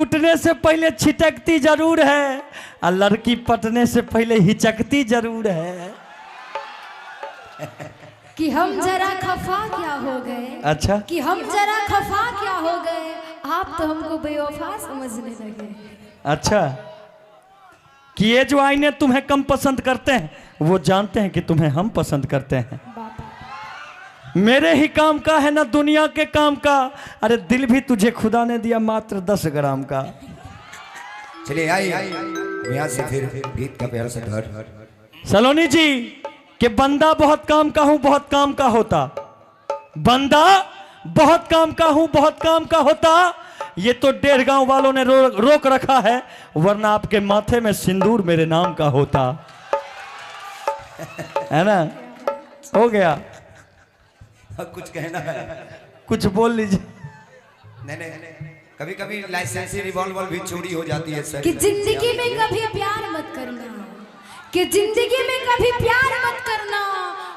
कुटने से पहले छिटकती जरूर है और लड़की पटने से पहले हिचकती जरूर है। कि हम जरा खफा क्या हो गए। अच्छा, कि हम जरा खफा क्या हो गए, आप तो हमको बेवफा समझने लगे। अच्छा, कि ये जो आईने तुम्हें कम पसंद करते हैं वो जानते हैं कि तुम्हें हम पसंद करते हैं। मेरे ही काम का है ना दुनिया के काम का, अरे दिल भी तुझे खुदा ने दिया मात्र 10 ग्राम का। चलिए आइए यहाँ से फिर गीत का प्यार से घर। सलोनी जी कि बंदा बहुत काम का हूं बहुत काम का होता, बंदा बहुत काम का हूं बहुत काम का होता, ये तो 1.5 गांव वालों ने रोक रखा है, वरना आपके माथे में सिंदूर मेरे नाम का होता। है ना, हो गया। अब कुछ कहना है, कुछ बोल लीजिए। नहीं, कभी कभी लाइसेंसी रिवॉल्वर भी चोरी हो जाती है सर। कि जिंदगी में कभी प्यार मत करना, कि जिंदगी में कभी प्यार मत करना,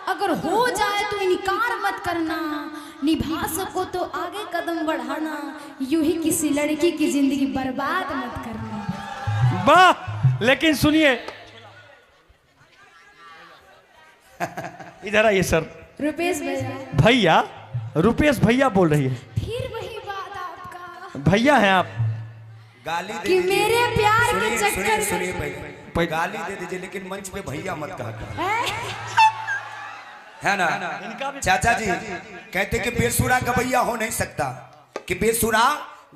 अगर हो जाए तो इनकार मत करना, निभा सको तो आगे कदम बढ़ाना, यूं ही किसी लड़की की जिंदगी बर्बाद मत करना। वाह, लेकिन सुनिए इधर आइए सर। रुपेश भैया, भैया, रुपेश भैया बोल रही है। फिर वही बात आपका, भैया हैं आप। गाली दे कि दीजिए। मेरे प्यार के चक्कर सुनिए में गाली दे दीजिए लेकिन मंच पे भैया मत कहा है ना। चाचा जी कहते कि बेसुरा गवैया हो नहीं सकता, कि बेसुरा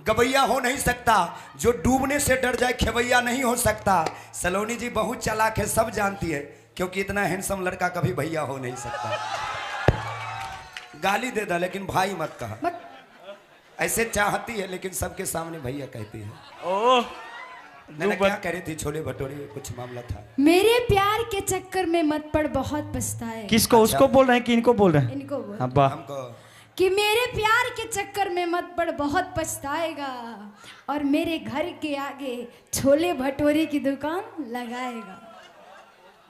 गवैया हो नहीं सकता, जो डूबने से डर जाए खेवैया नहीं हो सकता। सलोनी जी बहुत चालाक है, सब जानती है, क्योंकि इतना हैंडसम लड़का कभी भैया हो नहीं सकता। गाली दे दा लेकिन भाई मत कहा। ऐसे चाहती है लेकिन सबके सामने भैया कहती है। ओह, क्या कह रही थी, छोले भटूरे कुछ मामला था। मेरे प्यार के चक्कर में मत पड़, बहुत पछताए। किसको? अच्छा। उसको बोल रहे हैं कि इनको बोल रहे हैं? इनको बोल। हाँ, वाह। हमको कि मेरे प्यार के चक्कर में मत पड़, बहुत पछताएगा, और मेरे घर के आगे छोले भटूरे की दुकान लगाएगा।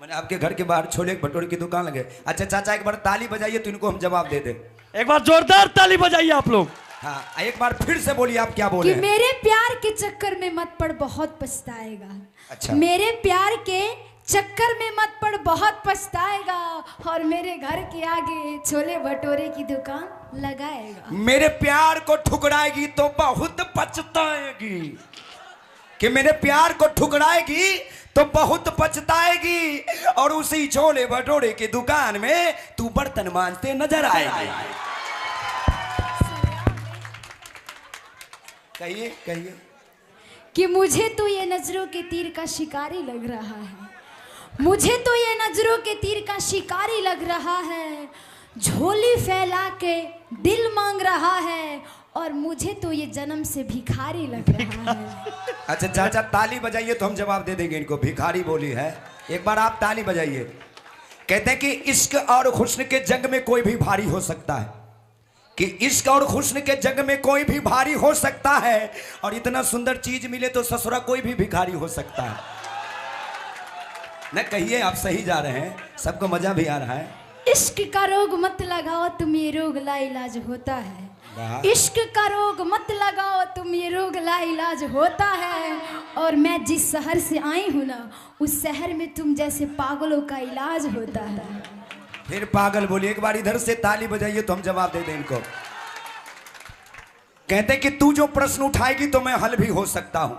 मैंने आपके घर के बाहर छोले भटूरे की दुकान लगे। अच्छा चाचा एक बार ताली बजाइए तो इनको हम जवाब दे दे। एक बार जोरदार ताली बजाइए आप लोग। हाँ एक बार फिर से बोलिए आप क्या बोले कि मेरे प्यार के चक्कर में मत पड़, बहुत पछताएगा। अच्छा। मेरे प्यार के चक्कर में मत पड़, बहुत पछताएगा, और मेरे घर के आगे छोले भटूरे की दुकान लगाएगा। मेरे प्यार को ठुकराएगी तो बहुत पछताएगी, कि मेरे प्यार को ठुकराएगी तो बहुत पछताएगी, और उसी छोले भटूरे की दुकान में तू बर्तन मांजते नजर आएगी। कहिए कहिए। कि मुझे तो ये नजरों के तीर का शिकारी लग रहा है, मुझे तो ये नजरों के तीर का शिकारी लग रहा है, झोली फैला के दिल मांग रहा है, और मुझे तो ये जन्म से भिखारी लग रहा है। अच्छा चाचा ताली बजाइए तो हम जवाब दे देंगे इनको। भिखारी बोली है, एक बार आप ताली बजाइए। कहते हैं कि इश्क और हुस्न के जंग में कोई भी भारी हो सकता है, कि इश्क और हुस्न के जंग में कोई भी भारी हो सकता है, और इतना सुंदर चीज मिले तो ससुरा कोई भी भिखारी हो सकता है। न कहिए आप सही जा रहे हैं, सबको मजा भी आ रहा है। इश्क का रोग मत लगाओ तुम, ये रोग लाइलाज होता है। इश्क का रोग मत लगाओ तुम, ये रोग लाइलाज होता है, और मैं जिस शहर से आई हूँ ना, उस शहर में तुम जैसे पागलों का इलाज होता है। फिर पागल बोली। एक बार इधर से ताली बजाइए तो हम जवाब दे दें इनको। कहते कि तू जो प्रश्न उठाएगी तो मैं हल भी हो सकता हूं,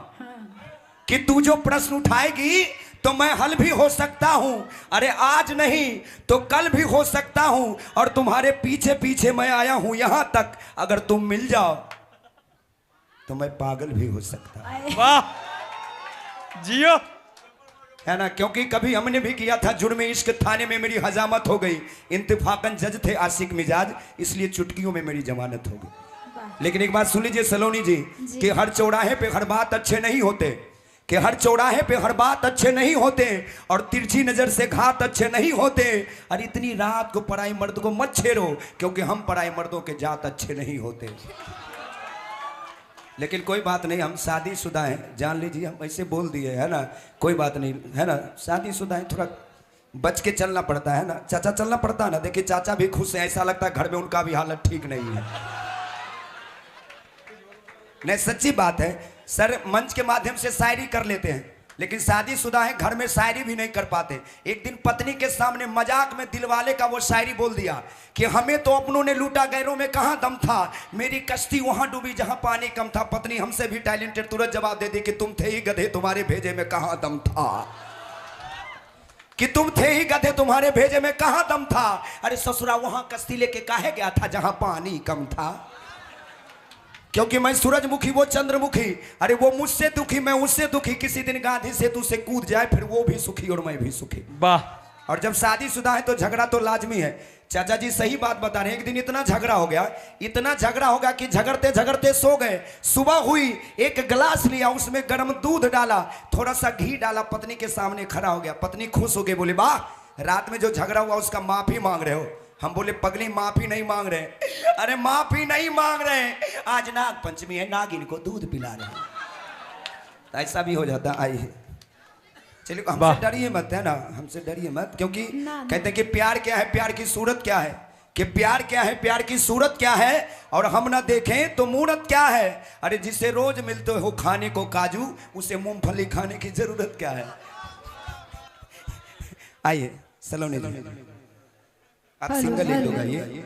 कि तू जो प्रश्न उठाएगी तो मैं हल भी हो सकता हूं, अरे आज नहीं तो कल भी हो सकता हूं, और तुम्हारे पीछे पीछे मैं आया हूं यहां तक, अगर तुम मिल जाओ तो मैं पागल भी हो सकता हूं। वाह जियो, है ना, क्योंकि कभी हमने भी किया था जुर्म इश्क, थाने में मेरी हजामत हो गई, इंतफाकन जज थे आशिक मिजाज, इसलिए चुटकियों में मेरी जमानत हो गई। लेकिन एक बात सुन लीजिए सलोनी जी, कि हर चौराहे पे हर बात अच्छे नहीं होते, कि हर चौराहे पे हर बात अच्छे नहीं होते, और तिरछी नजर से घात अच्छे नहीं होते, और इतनी रात को पराई मर्द को मत छेड़ो, क्योंकि हम पराई मर्दों के जात अच्छे नहीं होते। लेकिन कोई बात नहीं, हम शादीशुदा हैं, जान लीजिए, हम ऐसे बोल दिए है ना, कोई बात नहीं है ना, शादीशुदा हैं, थोड़ा बच के चलना पड़ता है ना। चाचा चलना पड़ता है ना, देखिए चाचा भी खुश है, ऐसा लगता है घर में उनका भी हालत ठीक नहीं है। नहीं सच्ची बात है सर, मंच के माध्यम से शायरी कर लेते हैं, लेकिन शादीशुदा है, घर में शायरी भी नहीं कर पाते। एक दिन पत्नी के सामने मजाक में दिलवाले का वो शायरी बोल दिया कि हमें तो अपनों ने लूटा, गैरों में कहाँ दम था, मेरी कश्ती वहां डूबी जहां पानी कम था। पत्नी हमसे भी टैलेंटेड तुरंत जवाब दे दी कि तुम थे ही गधे, तुम्हारे भेजे में कहाँ दम था, कि तुम थे ही गधे, तुम्हारे भेजे में कहाँ दम था। अरे ससुरा वहां कश्ती लेके काहे गया था जहां पानी कम था, क्योंकि मैं सूरजमुखी वो चंद्रमुखी, अरे वो मुझसे दुखी मैं उससे दुखी, किसी दिन गांधी सेतु से कूद जाए फिर वो भी सुखी और मैं भी सुखी। वाह। और जब शादीशुदा है तो झगड़ा तो लाजमी है। चाचा जी सही बात बता रहे हैं, एक दिन इतना झगड़ा हो गया, इतना झगड़ा हो गया कि झगड़ते झगड़ते सो गए। सुबह हुई, एक गिलास लिया, उसमें गर्म दूध डाला, थोड़ा सा घी डाला, पत्नी के सामने खड़ा हो गया। पत्नी खुश हो गई, बोले वाह, रात में जो झगड़ा हुआ उसका माफी मांग रहे हो। हम बोले पगली माफी नहीं मांग रहे। अरे माफी नहीं मांग रहे, आज नाग पंचमी है, नागिन को दूध पिला रहे हैं। ऐसा भी हो जाता। आइए चलिए, हमसे डरिए मत, है ना, हमसे डरिए मत, क्योंकि कहते हैं कि प्यार क्या है, प्यार की सूरत क्या है, कि प्यार क्या है, प्यार की सूरत क्या है, और हम ना देखें तो मूरत क्या है। अरे जिसे रोज मिलते हो खाने को काजू, उसे मूंगफली खाने की जरूरत क्या है। आइए सलोनी, आप सिंगल एक लोग आइए।